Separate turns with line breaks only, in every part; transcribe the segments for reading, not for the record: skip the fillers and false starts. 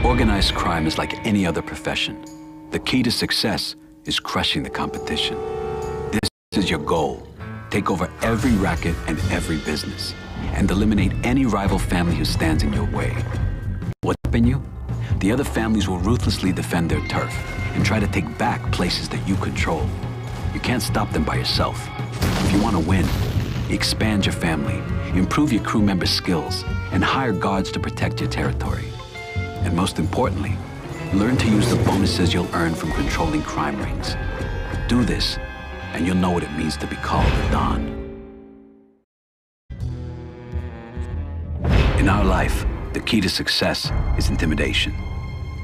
Organized crime is like any other profession. The key to success is crushing the competition. This is your goal. Take over every racket and every business, and eliminate any rival family who stands in your way. What's stopping you? The other families will ruthlessly defend their turf and try to take back places that you control. You can't stop them by yourself. If you want to win, expand your family, improve your crew members' skills, and hire guards to protect your territory. And most importantly, learn to use the bonuses you'll earn from controlling crime rings. Do this, and you'll know what it means to be called a Don. In our life, the key to success is intimidation.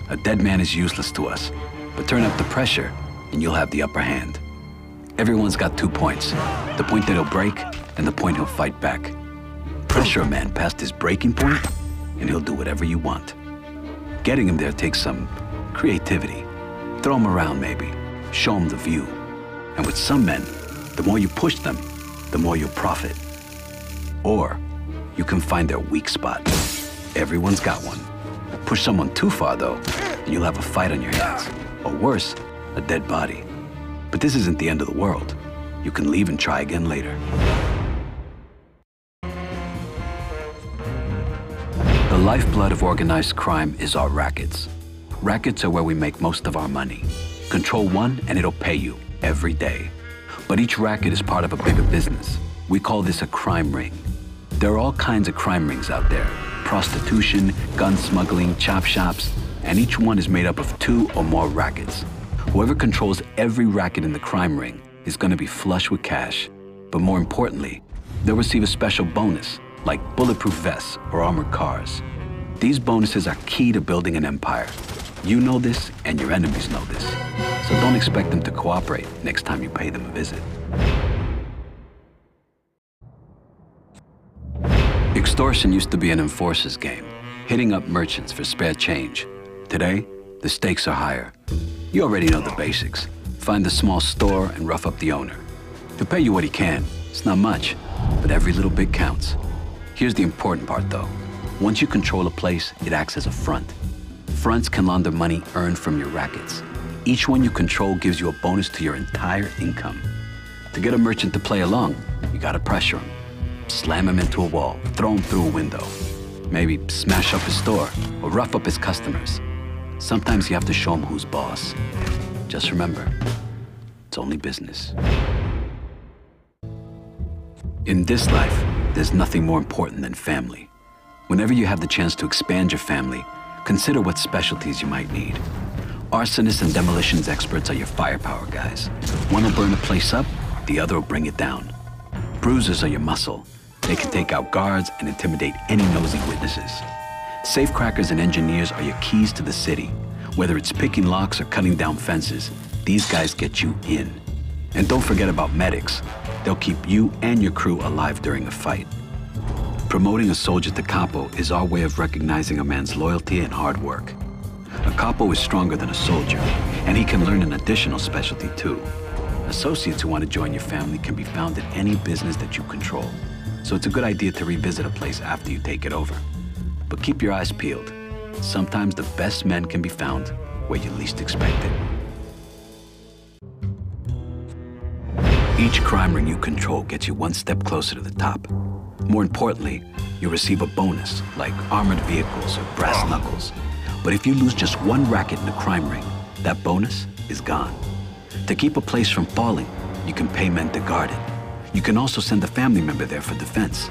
A dead man is useless to us, but turn up the pressure and you'll have the upper hand. Everyone's got 2 points, the point that he'll break and the point he'll fight back. Pressure a man past his breaking point and he'll do whatever you want. Getting him there takes some creativity. Throw him around maybe, show him the view. And with some men, the more you push them, the more you'll profit. Or you can find their weak spot. Everyone's got one. Push someone too far though, and you'll have a fight on your hands. Or worse, a dead body. But this isn't the end of the world. You can leave and try again later. The lifeblood of organized crime is our rackets. Rackets are where we make most of our money. Control one and it'll pay you every day. But each racket is part of a bigger business. We call this a crime ring. There are all kinds of crime rings out there. Prostitution, gun smuggling, chop shops, and each one is made up of 2 or more rackets. Whoever controls every racket in the crime ring is going to be flush with cash. But more importantly, they'll receive a special bonus, like bulletproof vests or armored cars. These bonuses are key to building an empire. You know this, and your enemies know this. So don't expect them to cooperate next time you pay them a visit. Extortion used to be an enforcer's game, hitting up merchants for spare change. Today, the stakes are higher. You already know the basics. Find the small store and rough up the owner. He'll pay you what he can. It's not much, but every little bit counts. Here's the important part though. Once you control a place, it acts as a front. Fronts can launder money earned from your rackets. Each one you control gives you a bonus to your entire income. To get a merchant to play along, you gotta pressure him. Slam him into a wall, throw him through a window. Maybe smash up his store or rough up his customers. Sometimes you have to show him who's boss. Just remember, it's only business. In this life, there's nothing more important than family. Whenever you have the chance to expand your family, consider what specialties you might need. Arsonists and demolitions experts are your firepower guys. One will burn a place up, the other will bring it down. Bruisers are your muscle. They can take out guards and intimidate any nosy witnesses. Safecrackers and engineers are your keys to the city. Whether it's picking locks or cutting down fences, these guys get you in. And don't forget about medics. They'll keep you and your crew alive during a fight. Promoting a soldier to capo is our way of recognizing a man's loyalty and hard work. A capo is stronger than a soldier, and he can learn an additional specialty too. Associates who want to join your family can be found in any business that you control. So it's a good idea to revisit a place after you take it over. But keep your eyes peeled. Sometimes the best men can be found where you least expect it. Each crime ring you control gets you one step closer to the top. More importantly, you receive a bonus, like armored vehicles or brass knuckles. But if you lose just one racket in a crime ring, that bonus is gone. To keep a place from falling, you can pay men to guard it. You can also send a family member there for defense.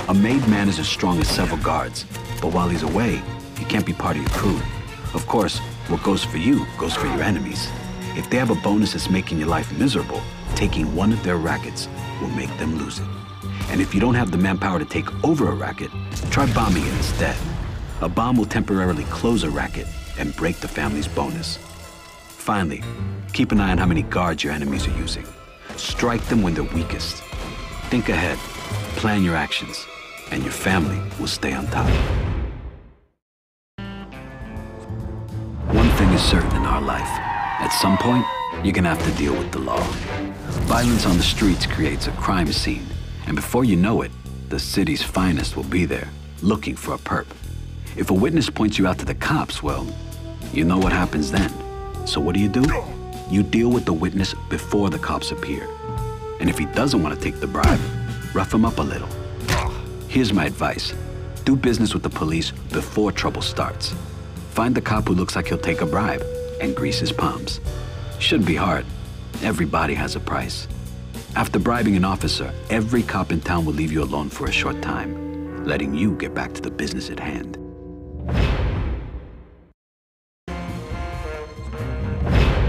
A made man is as strong as several guards, but while he's away, he can't be part of your crew. Of course, what goes for you goes for your enemies. If they have a bonus that's making your life miserable, taking one of their rackets will make them lose it. And if you don't have the manpower to take over a racket, try bombing it instead. A bomb will temporarily close a racket and break the family's bonus. Finally, keep an eye on how many guards your enemies are using. Strike them when they're weakest. Think ahead, plan your actions, and your family will stay on top. One thing is certain in our life. At some point, you're gonna have to deal with the law. Violence on the streets creates a crime scene, and before you know it, the city's finest will be there, looking for a perp. If a witness points you out to the cops, well, you know what happens then. So what do? You deal with the witness before the cops appear. And if he doesn't want to take the bribe, rough him up a little. Here's my advice. Do business with the police before trouble starts. Find the cop who looks like he'll take a bribe and grease his palms. Shouldn't be hard. Everybody has a price. After bribing an officer, every cop in town will leave you alone for a short time, letting you get back to the business at hand.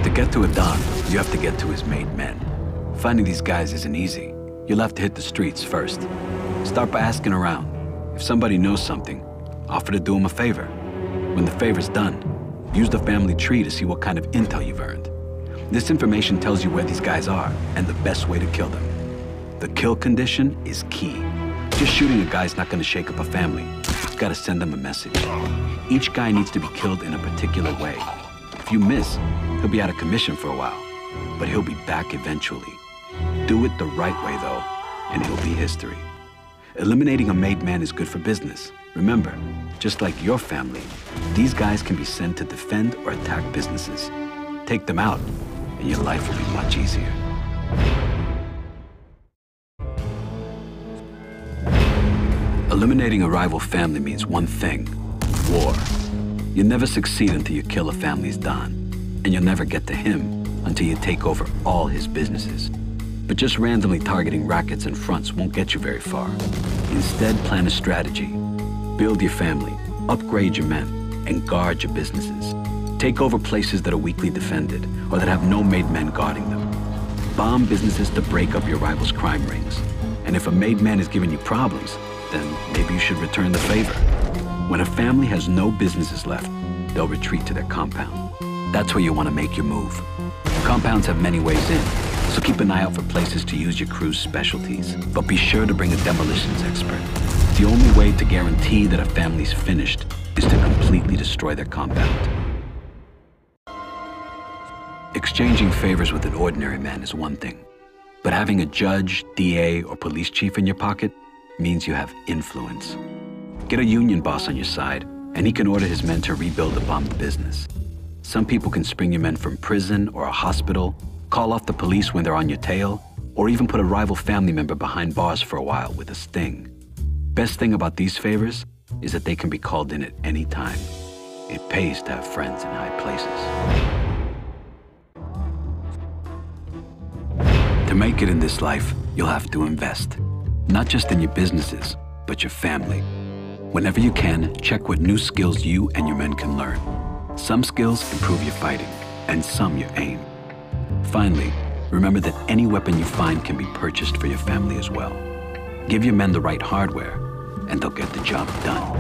To get to a Don, you have to get to his made men. Finding these guys isn't easy. You'll have to hit the streets first. Start by asking around. If somebody knows something, offer to do them a favor. When the favor's done, use the family tree to see what kind of intel you've earned. This information tells you where these guys are and the best way to kill them. The kill condition is key. Just shooting a guy's not going to shake up a family. You've got to send them a message. Each guy needs to be killed in a particular way. If you miss, he'll be out of commission for a while, but he'll be back eventually. Do it the right way, though, and it'll be history. Eliminating a made man is good for business. Remember, just like your family, these guys can be sent to defend or attack businesses. Take them out, and your life will be much easier. Eliminating a rival family means one thing: war. You never succeed until you kill a family's Don, and you'll never get to him until you take over all his businesses. But just randomly targeting rackets and fronts won't get you very far. Instead, plan a strategy. Build your family, upgrade your men, and guard your businesses. Take over places that are weakly defended or that have no made men guarding them. Bomb businesses to break up your rivals' crime rings. And if a made man is giving you problems, then maybe you should return the favor. When a family has no businesses left, they'll retreat to their compound. That's where you want to make your move. Compounds have many ways in, so keep an eye out for places to use your crew's specialties. But be sure to bring a demolitions expert. The only way to guarantee that a family's finished is to completely destroy their compound. Exchanging favors with an ordinary man is one thing, but having a judge, DA, or police chief in your pocket means you have influence. Get a union boss on your side, and he can order his men to rebuild a bombed business. Some people can spring your men from prison or a hospital, call off the police when they're on your tail, or even put a rival family member behind bars for a while with a sting. Best thing about these favors is that they can be called in at any time. It pays to have friends in high places. To make it in this life, you'll have to invest. Not just in your businesses, but your family. Whenever you can, check what new skills you and your men can learn. Some skills improve your fighting, and some your aim. Finally, remember that any weapon you find can be purchased for your family as well. Give your men the right hardware, and they'll get the job done.